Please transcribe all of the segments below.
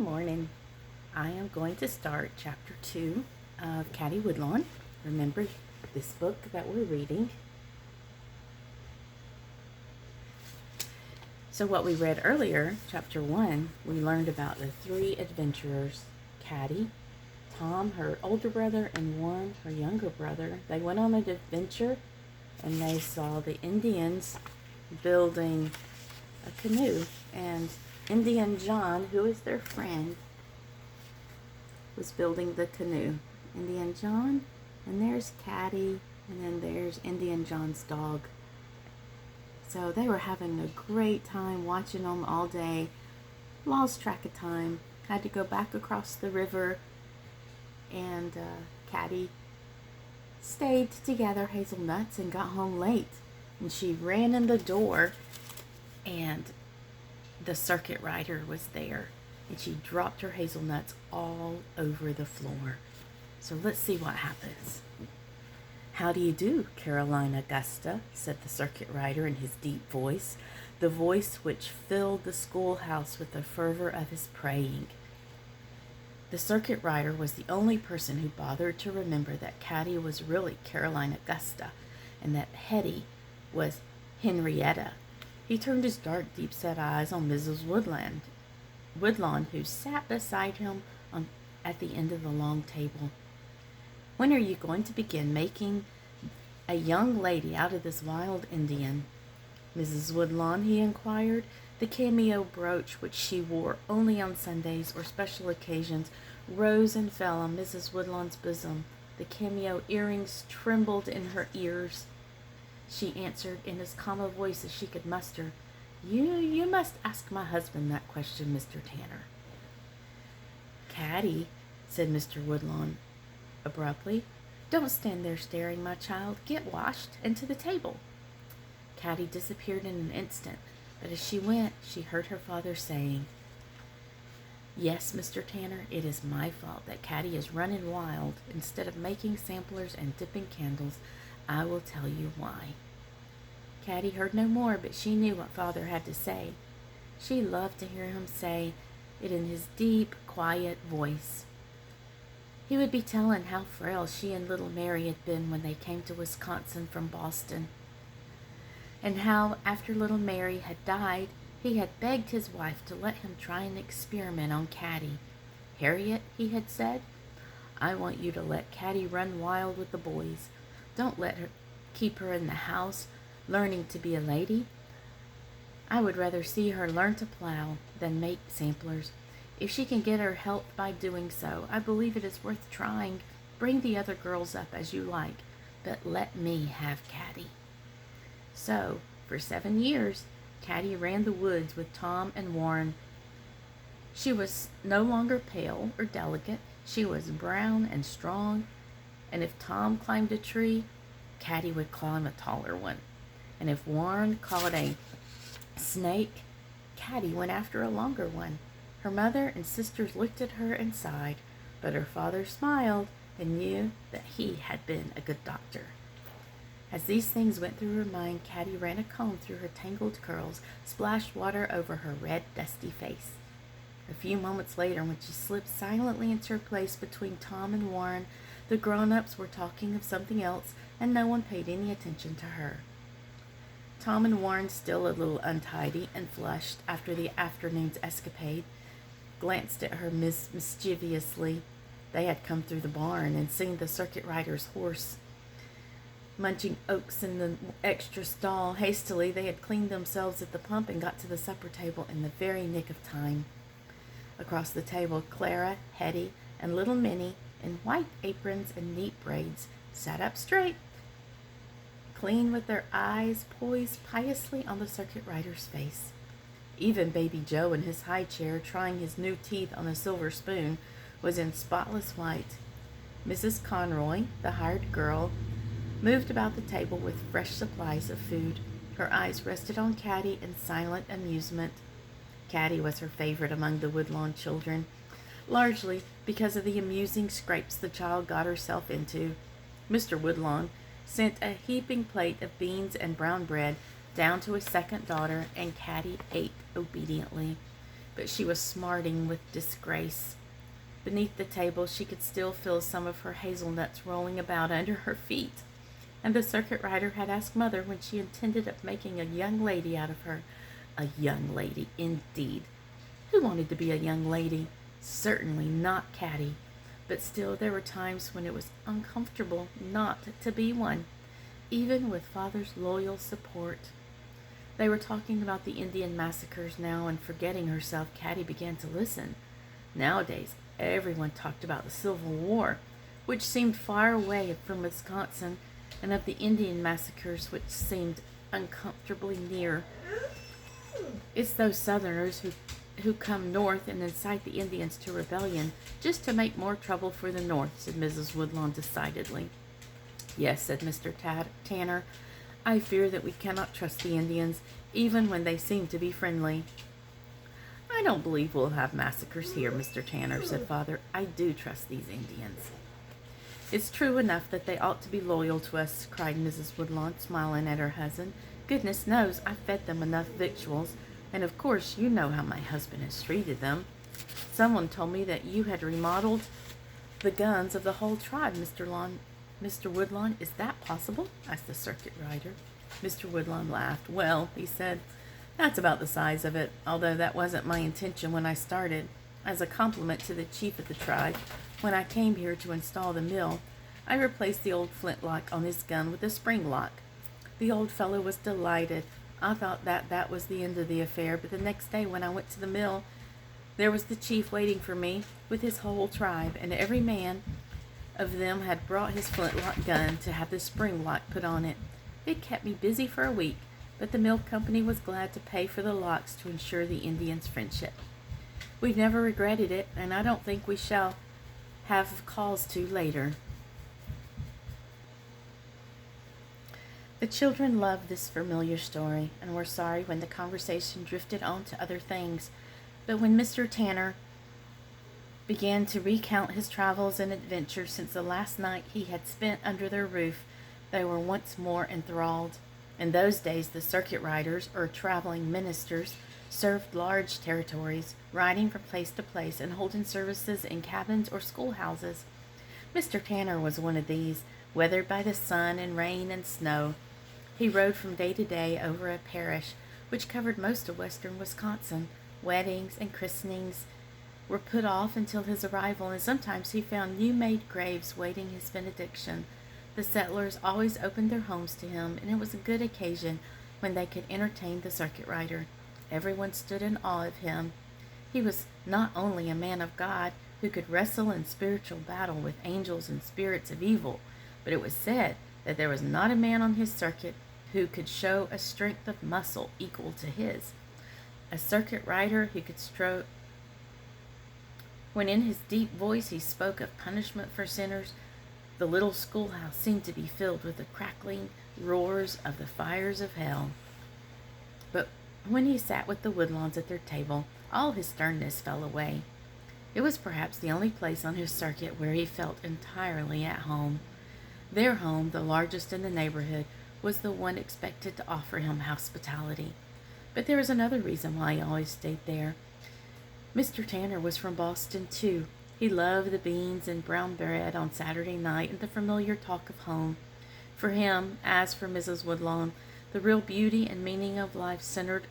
morning. I am going to start chapter 2 of Caddie Woodlawn. Remember this book that we're reading. So what we read earlier, chapter 1, we learned about the three adventurers, Caddie, Tom, her older brother, and Warren, her younger brother. They went on an adventure and they saw the Indians building a canoe, and Indian John, who is their friend, was building the canoe. Indian John, and there's Caddie, and then there's Indian John's dog. So they were having a great time watching them all day. Lost track of time. Had to go back across the river, and Caddie stayed to gather hazelnuts and got home late. And she ran in the door, and the circuit rider was there, and she dropped her hazelnuts all over the floor. So let's see what happens. "How do you do, Caroline Augusta?" said the circuit rider in his deep voice, the voice which filled the schoolhouse with the fervor of his praying. The circuit rider was the only person who bothered to remember that Caddie was really Caroline Augusta, and that Hetty was Henrietta. He turned his dark, deep-set eyes on Mrs. Woodlawn, who sat beside him at the end of the long table. "When are you going to begin making a young lady out of this wild Indian?" "Mrs. Woodlawn," he inquired. The cameo brooch, which she wore only on Sundays or special occasions, rose and fell on Mrs. Woodlawn's bosom. The cameo earrings trembled in her ears. She answered in as calm a voice as she could muster, You must ask my husband that question, Mr. Tanner." "Caddie," said Mr. Woodlawn abruptly, "don't stand there staring, my child. Get washed and to the table." Caddie disappeared in an instant, but as she went, she heard her father saying, "Yes, Mr. Tanner, it is my fault that Caddie is running wild. Instead of making samplers and dipping candles, I will tell you why." Caddie heard no more, but she knew what father had to say. She loved to hear him say it in his deep, quiet voice. He would be telling how frail she and little Mary had been when they came to Wisconsin from Boston, and how, after little Mary had died, he had begged his wife to let him try an experiment on Caddie. "Harriet," he had said, "I want you to let Caddie run wild with the boys. Don't let her keep her in the house, learning to be a lady. I would rather see her learn to plow than make samplers. If she can get her health by doing so, I believe it is worth trying. Bring the other girls up as you like, but let me have Caddie." So, for 7 years, Caddie ran the woods with Tom and Warren. She was no longer pale or delicate. She was brown and strong, and if Tom climbed a tree, Caddie would climb a taller one. And if Warren caught a snake, Caddie went after a longer one. Her mother and sisters looked at her and sighed, but her father smiled and knew that he had been a good doctor. As these things went through her mind, Caddie ran a comb through her tangled curls, splashed water over her red, dusty face. A few moments later, when she slipped silently into her place between Tom and Warren, the grown-ups were talking of something else, and no one paid any attention to her. Tom and Warren, still a little untidy and flushed after the afternoon's escapade, glanced at her mischievously. They had come through the barn and seen the circuit rider's horse munching oats in the extra stall. Hastily, they had cleaned themselves at the pump and got to the supper table in the very nick of time. Across the table, Clara, Hetty, and little Minnie, in white aprons and neat braids, sat up straight, clean, with their eyes poised piously on the circuit rider's face. Even baby Joe in his high chair, trying his new teeth on a silver spoon, was in spotless white. Mrs. Conroy, the hired girl, moved about the table with fresh supplies of food. Her eyes rested on Caddie in silent amusement. Caddie was her favorite among the Woodlawn children, largely because of the amusing scrapes the child got herself into. Mr. Woodlawn sent a heaping plate of beans and brown bread down to his second daughter, and Caddie ate obediently. but she was smarting with disgrace. Beneath the table, she could still feel some of her hazelnuts rolling about under her feet, and the circuit rider had asked Mother when she intended of making a young lady out of her. A young lady, indeed. Who wanted to be a young lady? Certainly not Caddie, but still there were times when it was uncomfortable not to be one, even with Father's loyal support. They were talking about the Indian massacres now, and forgetting herself, Caddie began to listen. Nowadays, everyone talked about the Civil War, which seemed far away from Wisconsin, and of the Indian massacres, which seemed uncomfortably near. It's those Southerners who come north and incite the Indians to rebellion just to make more trouble for the North, said Mrs. Woodlawn decidedly. Yes, said Mr. Tanner. I fear that we cannot trust the Indians, even when they seem to be friendly. I don't believe we'll have massacres here, Mr. Tanner, said Father. I do trust these Indians. It's true enough that they ought to be loyal to us, cried Mrs. Woodlawn, smiling at her husband. Goodness knows I've fed them enough victuals, and of course you know how my husband has treated them. Someone told me that you had remodeled the guns of the whole tribe, Mr. Woodlawn. Is that possible? Asked the circuit rider. Mr. Woodlawn laughed. Well, he said, that's about the size of it, although that wasn't my intention when I started. As a compliment to the chief of the tribe, when I came here to install the mill, I replaced the old flintlock on his gun with a spring lock. The old fellow was delighted. I thought that was the end of the affair, but the next day when I went to the mill, there was the chief waiting for me with his whole tribe, and every man of them had brought his flintlock gun to have the spring lock put on it. It kept me busy for a week, but the mill company was glad to pay for the locks to ensure the Indians' friendship. We've never regretted it, and I don't think we shall have cause to later. The children loved this familiar story, and were sorry when the conversation drifted on to other things. But when Mr. Tanner began to recount his travels and adventures since the last night he had spent under their roof, they were once more enthralled. In those days, the circuit riders, or traveling ministers, served large territories, riding from place to place and holding services in cabins or schoolhouses. Mr. Tanner was one of these, weathered by the sun and rain and snow. He rode from day to day over a parish which covered most of western Wisconsin. Weddings and christenings were put off until his arrival, and sometimes he found new-made graves waiting his benediction. The settlers always opened their homes to him, and it was a good occasion when they could entertain the circuit rider. Everyone stood in awe of him. He was not only a man of God who could wrestle in spiritual battle with angels and spirits of evil, but it was said that there was not a man on his circuit who could show a strength of muscle equal to his. A circuit rider who could stroke. When in his deep voice he spoke of punishment for sinners, the little schoolhouse seemed to be filled with the crackling roars of the fires of hell. But when he sat with the Woodlawns at their table, all his sternness fell away. It was perhaps the only place on his circuit where he felt entirely at home. Their home, the largest in the neighborhood, was the one expected to offer him hospitality. But there was another reason why he always stayed there. Mr. Tanner was from Boston, too. He loved the beans and brown bread on Saturday night and the familiar talk of home. For him, as for Mrs. Woodlawn, the real beauty and meaning of life centered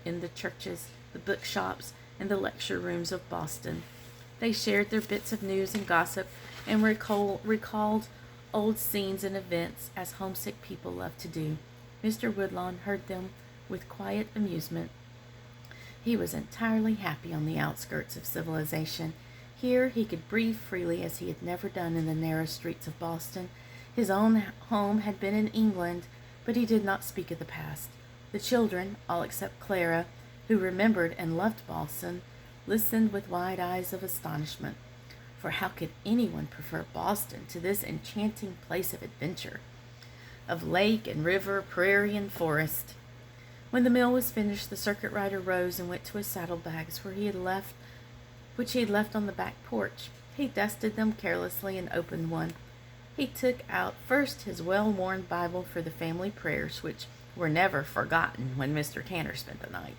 in the churches, the bookshops, and the lecture rooms of Boston. They shared their bits of news and gossip and recalled old scenes and events as homesick people love to do. Mr. Woodlawn heard them with quiet amusement. He was entirely happy on the outskirts of civilization. Here he could breathe freely as he had never done in the narrow streets of Boston. His own home had been in England, but he did not speak of the past. The children, all except Clara, who remembered and loved Boston, listened with wide eyes of astonishment. For how could anyone prefer Boston to this enchanting place of adventure, of lake and river, prairie and forest? When the meal was finished, the circuit rider rose and went to his saddlebags, which he had left on the back porch. He dusted them carelessly and opened one. He took out first his well-worn Bible for the family prayers, which were never forgotten when Mr. Tanner spent the night.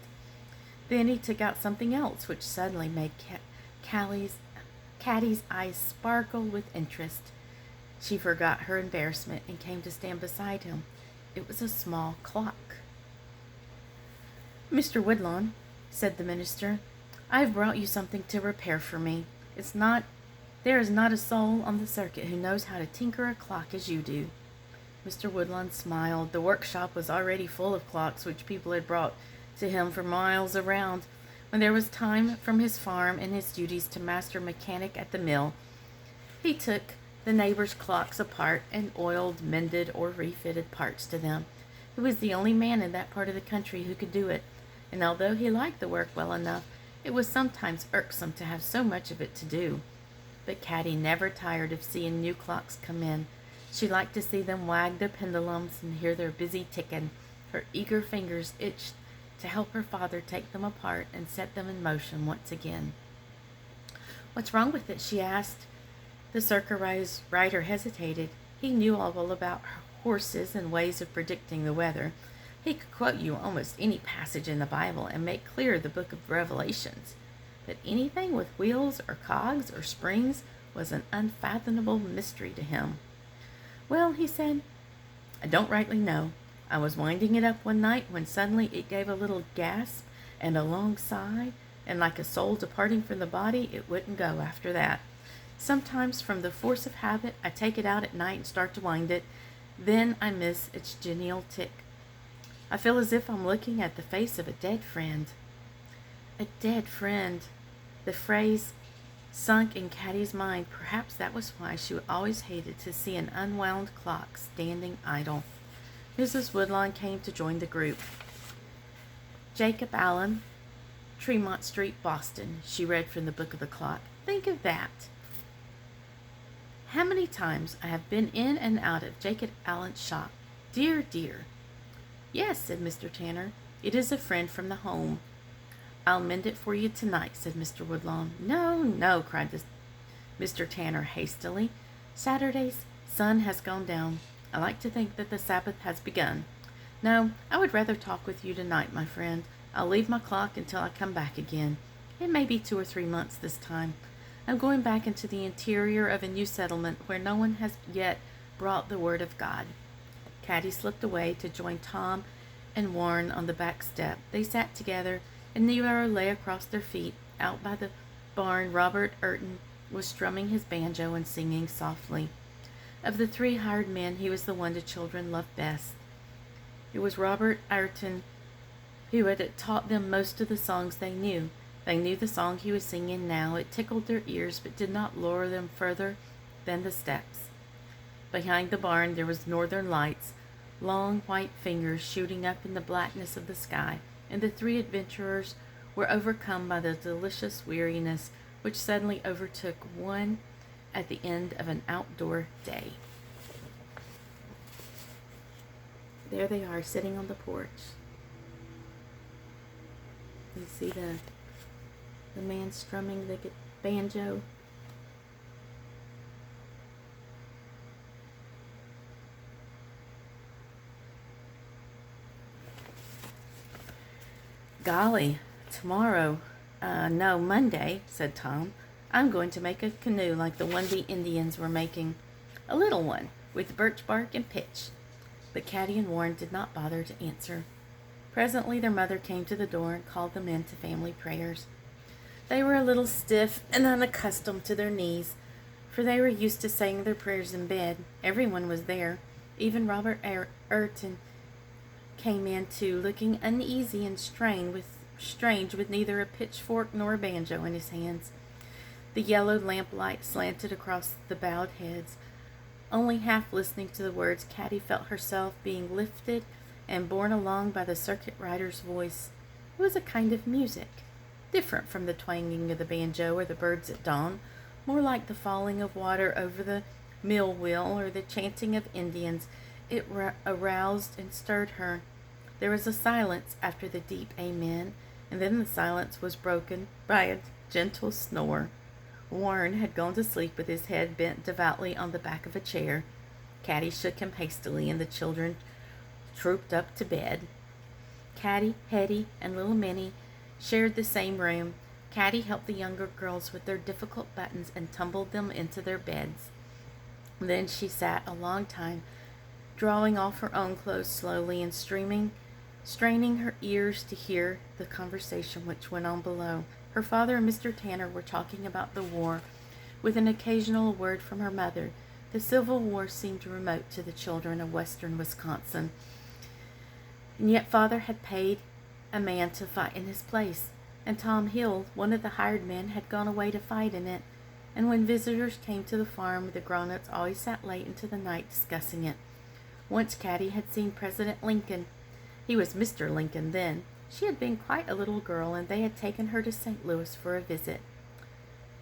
Then he took out something else, which suddenly made Caddie's eyes sparkle with interest. She forgot her embarrassment and came to stand beside him. It was a small clock. "Mr. Woodlawn," said the minister, "I have brought you something to repair for me. There is not a soul on the circuit who knows how to tinker a clock as you do." Mr. Woodlawn smiled. The workshop was already full of clocks which people had brought to him for miles around. When there was time from his farm and his duties to master mechanic at the mill, he took the neighbors' clocks apart and oiled, mended, or refitted parts to them. He was the only man in that part of the country who could do it, and although he liked the work well enough, it was sometimes irksome to have so much of it to do. But Caddie never tired of seeing new clocks come in. She liked to see them wag their pendulums and hear their busy ticking. Her eager fingers itched to help her father take them apart and set them in motion once again. "What's wrong with it?" she asked. The circus rider hesitated. He knew all about horses and ways of predicting the weather. He could quote you almost any passage in the Bible and make clear the book of Revelations. But anything with wheels or cogs or springs was an unfathomable mystery to him. "Well," he said, "I don't rightly know. I was winding it up one night when suddenly it gave a little gasp and a long sigh, and like a soul departing from the body, it wouldn't go after that. Sometimes from the force of habit, I take it out at night and start to wind it. Then I miss its genial tick. I feel as if I'm looking at the face of a dead friend." A dead friend. The phrase sunk in Caddie's mind. Perhaps that was why she always hated to see an unwound clock standing idle. Mrs. Woodlawn came to join the group. "Jacob Allen, Tremont Street, Boston," she read from the book of the clock. "Think of that. How many times I have been in and out of Jacob Allen's shop. Dear, dear." "Yes," said Mr. Tanner. "It is a friend from the home." "I'll mend it for you tonight," said Mr. Woodlawn. "No, no," cried Mr. Tanner hastily. "Saturday's sun has gone down. I like to think that the Sabbath has begun. No, I would rather talk with you tonight, my friend. I'll leave my clock until I come back again. It may be 2 or 3 months this time. I'm going back into the interior of a new settlement where no one has yet brought the word of God." Caddie slipped away to join Tom and Warren on the back step. They sat together, and the arrow lay across their feet. Out by the barn, Robert Urton was strumming his banjo and singing softly. Of the 3 hired men, he was the one the children loved best. It was Robert Urton who had taught them most of the songs they knew. They knew the song he was singing now. It tickled their ears, but did not lure them further than the steps. Behind the barn there was northern lights, long white fingers shooting up in the blackness of the sky, and the 3 adventurers were overcome by the delicious weariness which suddenly overtook one at the end of an outdoor day. There they are, sitting on the porch. You see the man strumming the banjo. "Golly, tomorrow, no, Monday," said Tom, "I'm going to make a canoe like the one the Indians were making. A little one, with birch bark and pitch." But Caddie and Warren did not bother to answer. Presently their mother came to the door and called them in to family prayers. They were a little stiff and unaccustomed to their knees, for they were used to saying their prayers in bed. Everyone was there. Even Robert Urton came in too, looking uneasy and strange with neither a pitchfork nor a banjo in his hands. The yellow lamplight slanted across the bowed heads. Only half listening to the words, Caddie felt herself being lifted and borne along by the circuit rider's voice. It was a kind of music, different from the twanging of the banjo or the birds at dawn, more like the falling of water over the mill wheel or the chanting of Indians. It aroused and stirred her. There was a silence after the deep amen, and then the silence was broken by a gentle snore. Warren had gone to sleep with his head bent devoutly on the back of a chair. Caddie shook him hastily, and the children trooped up to bed. Caddie, Hetty, and little Minnie shared the same room. Caddie helped the younger girls with their difficult buttons and tumbled them into their beds. Then she sat a long time, drawing off her own clothes slowly and straining her ears to hear the conversation which went on below. Her father and Mr. Tanner were talking about the war, with an occasional word from her mother. The Civil War seemed remote to the children of western Wisconsin, and yet Father had paid a man to fight in his place, and Tom Hill, one of the hired men, had gone away to fight in it. And when visitors came to the farm, the grown-ups always sat late into the night discussing it. Once Caddie had seen President Lincoln. He was Mr. Lincoln then. She had been quite a little girl, and they had taken her to St. Louis for a visit.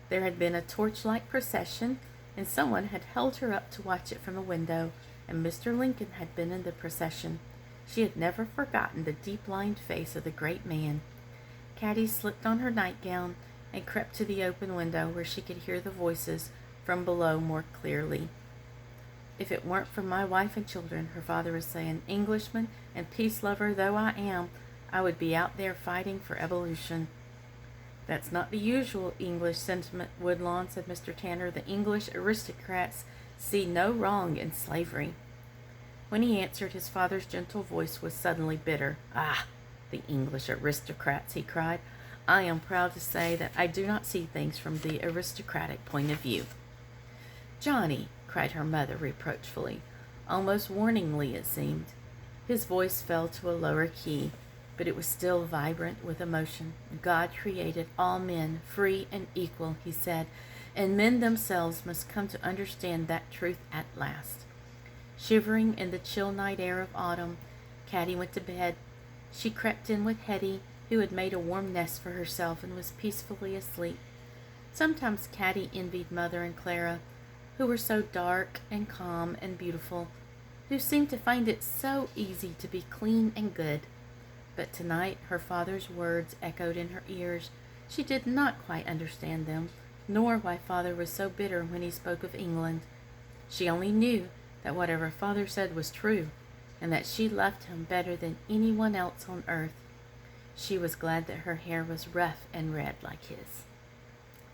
There had been a torchlight procession, and someone had held her up to watch it from a window, and Mr. Lincoln had been in the procession. She had never forgotten the deep-lined face of the great man. Caddie slipped on her nightgown and crept to the open window where she could hear the voices from below more clearly. "If it weren't for my wife and children," her father was saying, "Englishman and peace lover though I am, I would be out there fighting for evolution." "That's not the usual English sentiment, Woodlawn," said Mr. Tanner. "The English aristocrats see no wrong in slavery." When he answered, his father's gentle voice was suddenly bitter. "Ah, the English aristocrats," he cried. "I am proud to say that I do not see things from the aristocratic point of view." "Johnny," cried her mother reproachfully, almost warningly it seemed. His voice fell to a lower key, but it was still vibrant with emotion. "God created all men free and equal," he said, "and men themselves must come to understand that truth at last." Shivering in the chill night air of autumn, Caddie went to bed. She crept in with Hetty, who had made a warm nest for herself and was peacefully asleep. Sometimes Caddie envied Mother and Clara, who were so dark and calm and beautiful, who seemed to find it so easy to be clean and good. But tonight her father's words echoed in her ears. She did not quite understand them, nor why Father was so bitter when he spoke of England. She only knew that whatever Father said was true, and that she loved him better than anyone else on earth. She was glad that her hair was rough and red like his.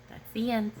That's the end.